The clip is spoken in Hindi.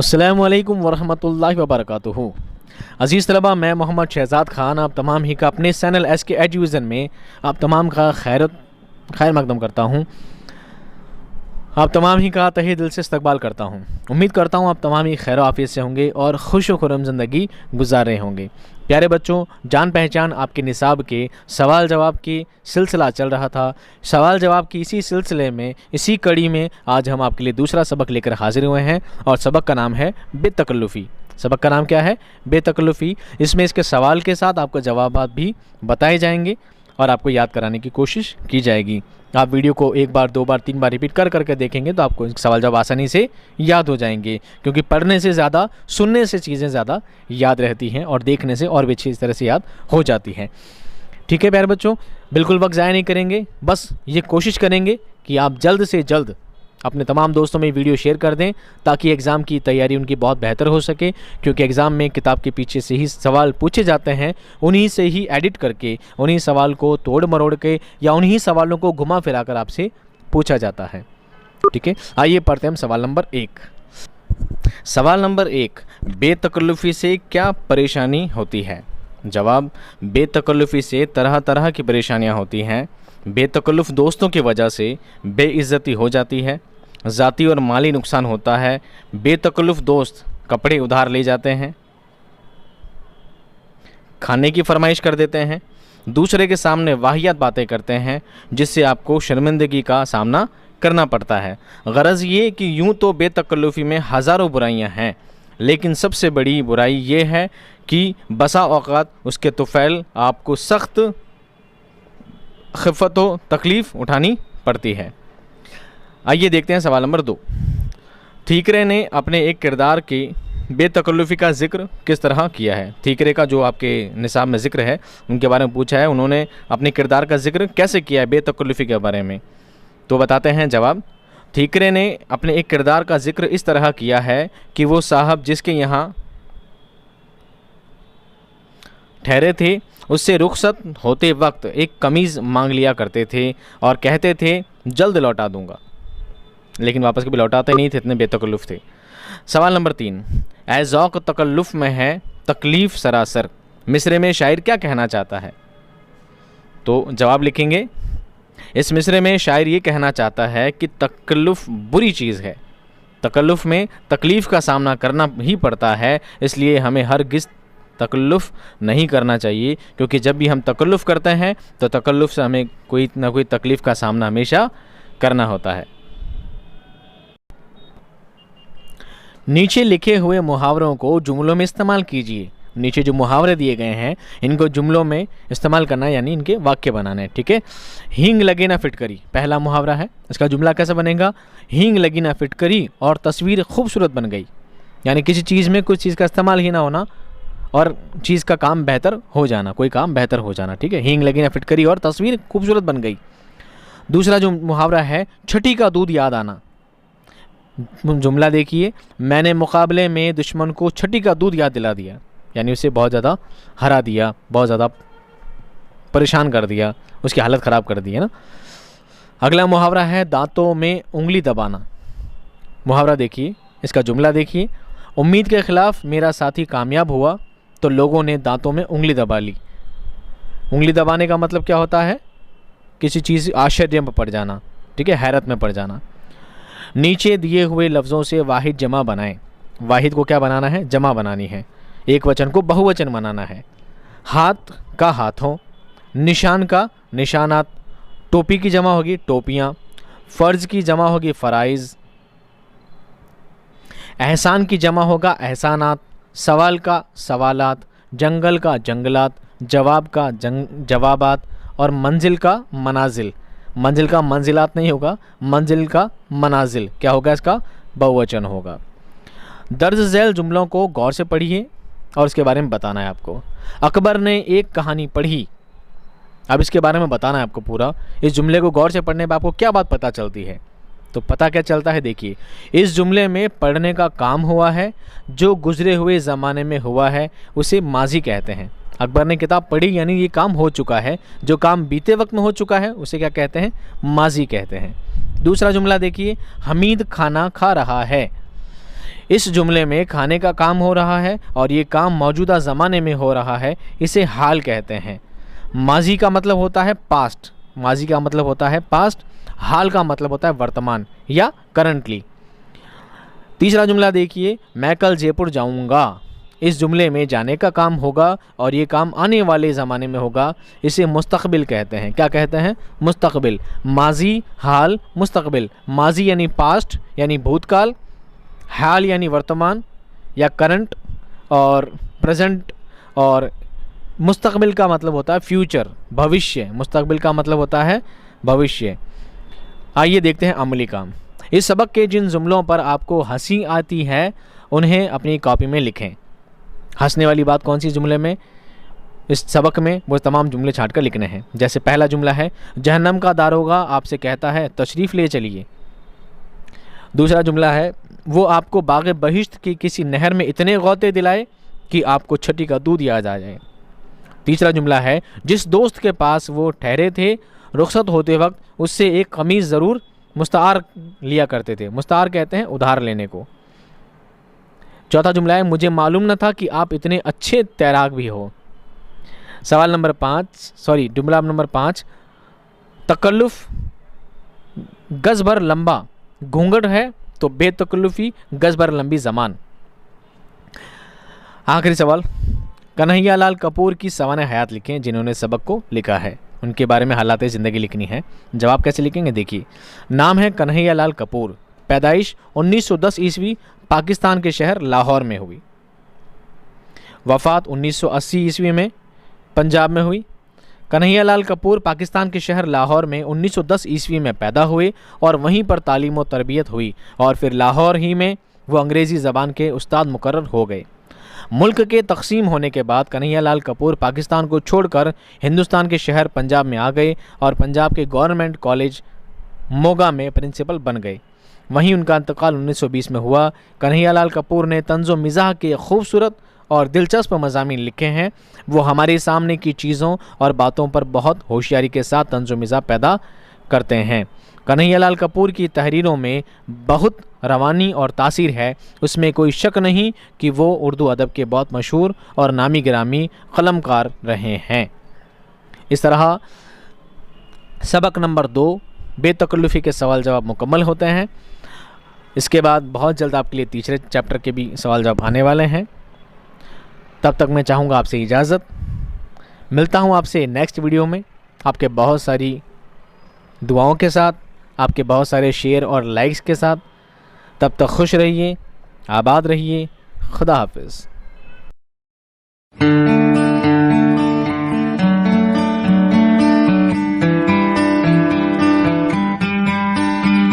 अस्सलामुअलैकुम वरहमतुल्लाहि वबरकातुहू। अज़ीज़ तलबा, मैं मोहम्मद शहज़ाद ख़ान आप तमाम ही का अपने चैनल SK एजुविज़न में आप तमाम का खैर मकदम करता हूँ। आप तमाम ही का तहे दिल से इस्तकबाल करता हूँ। उम्मीद करता हूँ आप तमाम ही खैर आफियत से होंगे और खुश व खुर्रम ज़िंदगी गुजार रहे होंगे। प्यारे बच्चों, जान पहचान आपके निसाब के सवाल जवाब की सिलसिला चल रहा था। सवाल जवाब की इसी सिलसिले में, इसी कड़ी में आज हम आपके लिए दूसरा सबक लेकर हाजिर हुए हैं और सबक का नाम है बेतकल्लुफ़ी। सबक का नाम क्या है? बेतकल्लुफ़ी। इसमें इसके सवाल के साथ आपको जवाबात भी बताए जाएंगे और आपको याद कराने की कोशिश की जाएगी। आप वीडियो को एक बार, दो बार, तीन बार रिपीट कर करके देखेंगे तो आपको सवाल जवाब आसानी से याद हो जाएंगे, क्योंकि पढ़ने से ज़्यादा सुनने से चीज़ें ज़्यादा याद रहती हैं और देखने से और भी अच्छी तरह से याद हो जाती हैं। ठीक है प्यारे बच्चों, बिल्कुल वक्त ज़ाया नहीं करेंगे। बस ये कोशिश करेंगे कि आप जल्द से जल्द अपने तमाम दोस्तों में वीडियो शेयर कर दें ताकि एग्ज़ाम की तैयारी उनकी बहुत बेहतर हो सके, क्योंकि एग्ज़ाम में किताब के पीछे से ही सवाल पूछे जाते हैं, उन्हीं से ही एडिट करके, उन्हीं सवाल को तोड़ मरोड़ के या उन्हीं सवालों को घुमा फिरा कर आपसे पूछा जाता है। ठीक है, आइए पढ़ते हैं हम सवाल नंबर 1। सवाल नंबर 1, बेतकल्लुफ़ी से क्या परेशानी होती है? जवाब, बेतकल्लुफ़ी से तरह तरह की परेशानियाँ होती हैं। बेतकल्लुफ़ दोस्तों की वजह से बेइज्जती हो जाती है, ज़ाती और माली नुकसान होता है। बेतकल्लुफ़ दोस्त कपड़े उधार ले जाते हैं, खाने की फरमाइश कर देते हैं, दूसरे के सामने वाहियात बातें करते हैं जिससे आपको शर्मिंदगी का सामना करना पड़ता है। गरज़ ये कि यूँ तो बेतकल्लुफ़ी में हज़ारों बुराइयाँ हैं, लेकिन सबसे बड़ी बुराई ये है कि बसा औक़ात उसके तुफ़ैल आपको सख्त खिफ़्फ़त व तकलीफ़ उठानी पड़ती है। आइए देखते हैं सवाल नंबर 2। ठीकरे ने अपने एक किरदार की बेतकल्लुफ़ी का ज़िक्र किस तरह किया है? ठीकरे का जो आपके निसाब में ज़िक्र है उनके बारे में पूछा है, उन्होंने अपने किरदार का ज़िक्र कैसे किया है बेतकल्लुफ़ी के बारे में? तो बताते हैं जवाब। ठीकरे ने अपने एक किरदार का ज़िक्र इस तरह किया है कि वो साहब जिसके यहाँ ठहरे थे उससे रुखसत होते वक्त एक कमीज़ मांग लिया करते थे और कहते थे जल्द लौटा दूंगा, लेकिन वापस कभी लौटाते नहीं थे, इतने बेतकल्लुफ़ थे। सवाल नंबर 3, ए ज़ौक़ तकल्लुफ़ में है तकलीफ़ सरासर, मिसरे में शायर क्या कहना चाहता है? तो जवाब लिखेंगे, इस मिसरे में शायर ये कहना चाहता है कि तकल्लुफ़ बुरी चीज़ है, तकल्लुफ़ में तकलीफ़ का सामना करना ही पड़ता है, इसलिए हमें हरगिज़ तकल्लुफ़ नहीं करना चाहिए, क्योंकि जब भी हम तकल्लुफ़ करते हैं तो तकल्लुफ़ से हमें कोई ना कोई तकलीफ़ का सामना हमेशा करना होता है। नीचे लिखे हुए मुहावरों को जुमलों में इस्तेमाल कीजिए। नीचे जो मुहावरे दिए गए हैं इनको जुमलों में इस्तेमाल करना है, यानी इनके वाक्य बनाने हैं। ठीक है, हींग लगे ना फिटकरी पहला मुहावरा है। इसका जुमला कैसे बनेगा? हींग लगी ना फिटकरी और तस्वीर खूबसूरत बन गई, यानी किसी चीज़ में कुछ चीज़ का इस्तेमाल ही ना होना और चीज़ का काम बेहतर हो जाना, कोई काम बेहतर हो जाना। ठीक है, हींग लगी ना फिटकरी और तस्वीर खूबसूरत बन गई। दूसरा जो मुहावरा है, छठी का दूध याद आना। जुमला देखिए, मैंने मुकाबले में दुश्मन को छठी का दूध याद दिला दिया, यानी उसे बहुत ज़्यादा हरा दिया, बहुत ज़्यादा परेशान कर दिया, उसकी हालत ख़राब कर दी है ना। अगला मुहावरा है दांतों में उंगली दबाना। मुहावरा देखिए, इसका जुमला देखिए, उम्मीद के ख़िलाफ़ मेरा साथी कामयाब हुआ तो लोगों ने दांतों में उंगली दबा ली। उंगली दबाने का मतलब क्या होता है? किसी चीज़ आश्चर्य में पड़ जाना, ठीक है, हैरत में पड़ जाना। नीचे दिए हुए लफ्ज़ों से वाहिद जमा बनाएं। वाहिद को क्या बनाना है? जमा बनानी है। एक वचन को बहुवचन बनाना है। हाथ का हाथों, निशान का निशानात, टोपी की जमा होगी टोपियाँ, फ़र्ज़ की जमा होगी फ़राइज़, एहसान की जमा होगा एहसानात, सवाल का सवालात, जंगल का जंगलात, जवाब का जवाबात और मंजिल का मनाजिल। मंजिल का मंजिलात नहीं होगा, मंजिल का मनाजिल क्या होगा? इसका बहुवचन होगा। दर्ज झैल जुमलों को गौर से पढ़िए और इसके बारे में बताना है आपको। अकबर ने एक कहानी पढ़ी, अब इसके बारे में बताना है आपको पूरा। इस जुमले को गौर से पढ़ने पर आपको क्या बात पता चलती है? तो पता क्या चलता है? देखिए, इस जुमले में पढ़ने का काम हुआ है, जो गुजरे हुए ज़माने में हुआ है उसे माजी कहते हैं। अकबर ने किताब पढ़ी यानी ये काम हो चुका है, जो काम बीते वक्त में हो चुका है उसे क्या कहते हैं? माजी कहते हैं। दूसरा जुमला देखिए, हमीद खाना खा रहा है। इस जुमले में खाने का काम हो रहा है और ये काम मौजूदा ज़माने में हो रहा है, इसे हाल कहते हैं। माजी का मतलब होता है पास्ट, माजी का मतलब होता है पास्ट, हाल का मतलब होता है वर्तमान या करंटली। तीसरा जुमला देखिए, मैं कल जयपुर जाऊंगा। इस जुमले में जाने का काम होगा और ये काम आने वाले ज़माने में होगा, इसे मुस्तकबिल कहते हैं। क्या कहते हैं? मुस्तकबिल। माजी, हाल, मुस्तकबिल। माजी यानी पास्ट यानी भूतकाल, हाल यानी वर्तमान या करंट और प्रेजेंट, और मुस्तकबिल का मतलब होता है फ्यूचर, भविष्य। मुस्तकबिल का मतलब होता है भविष्य। आइए देखते हैं अमली काम। इस सबक के जिन जुमलों पर आपको हंसी आती है उन्हें अपनी कॉपी में लिखें। हंसने वाली बात कौन सी जुमले में, इस सबक में, वो तमाम जुमले छांट कर लिखने हैं। जैसे पहला जुमला है, जहन्नम का दारोगा आपसे कहता है तशरीफ़ ले चलिए। दूसरा जुमला है, वो आपको बाग़े बहिश्त की किसी नहर में इतने गौते दिलाए कि आपको छठी का दूध याद आ जाए। तीसरा जुमला है, जिस दोस्त के पास वो ठहरे थे रुखसत होते वक्त उससे एक कमीज़ ज़रूर मुस्तार लिया करते थे। मुस्तार कहते हैं उधार लेने को। चौथा जुमला है, मुझे मालूम न था कि आप इतने अच्छे तैराक भी हो। जुमला नंबर 5, तकल्लुफ़ गज़ भर लंबा घूंघट है तो बेतकल्लुफ़ी गज़ भर लंबी ज़मान। आखिरी सवाल, कन्हैया लाल कपूर की सवाने हयात लिखें जिन्होंने सबक को लिखा है, उनके बारे में हालात ज़िंदगी लिखनी है। जवाब कैसे लिखेंगे देखिए। नाम है कन्हैया लाल कपूर, पैदाइश 1910 ईस्वी पाकिस्तान के शहर लाहौर में हुई, वफ़ात 1980 ईस्वी में पंजाब में हुई। कन्हैया लाल कपूर पाकिस्तान के शहर लाहौर में 1910 ईस्वी में पैदा हुए और वहीं पर तालीम व तरबियत हुई और फिर लाहौर ही में वो अंग्रेज़ी ज़बान के उस्ताद मुकर्रर हो गए। मुल्क के तकसीम होने के बाद कन्हैया लाल कपूर पाकिस्तान को छोड़कर हिंदुस्तान के शहर पंजाब में आ गए और पंजाब के गवर्नमेंट कॉलेज मोगा में प्रिंसिपल बन गए। वहीं उनका इंतकाल 1920 में हुआ। कन्हैया लाल कपूर ने तंज़ो मिज़ाह के खूबसूरत और दिलचस्प मज़ामीन लिखे हैं। वो हमारे सामने की चीज़ों और बातों पर बहुत होशियारी के साथ तंज़ो मिज़ाह पैदा करते हैं। कन्हैया लाल कपूर की तहरीरों में बहुत रवानी और तासीर है, उसमें कोई शक नहीं कि वो उर्दू अदब के बहुत मशहूर और नामी गिरामी कलमकार रहे हैं। इस तरह सबक नंबर 2 बेतकल्लुफ़ी के सवाल जवाब मुकम्मल होते हैं। इसके बाद बहुत जल्द आपके लिए तीसरे चैप्टर के भी सवाल जवाब आने वाले हैं। तब तक मैं चाहूँगा आपसे इजाज़त। मिलता हूँ आपसे नेक्स्ट वीडियो में, आपके बहुत सारी दुआओं के साथ, आपके बहुत सारे शेयर और लाइक्स के साथ। तब तक खुश रहिए, आबाद रहिए। खुदा हाफिज़।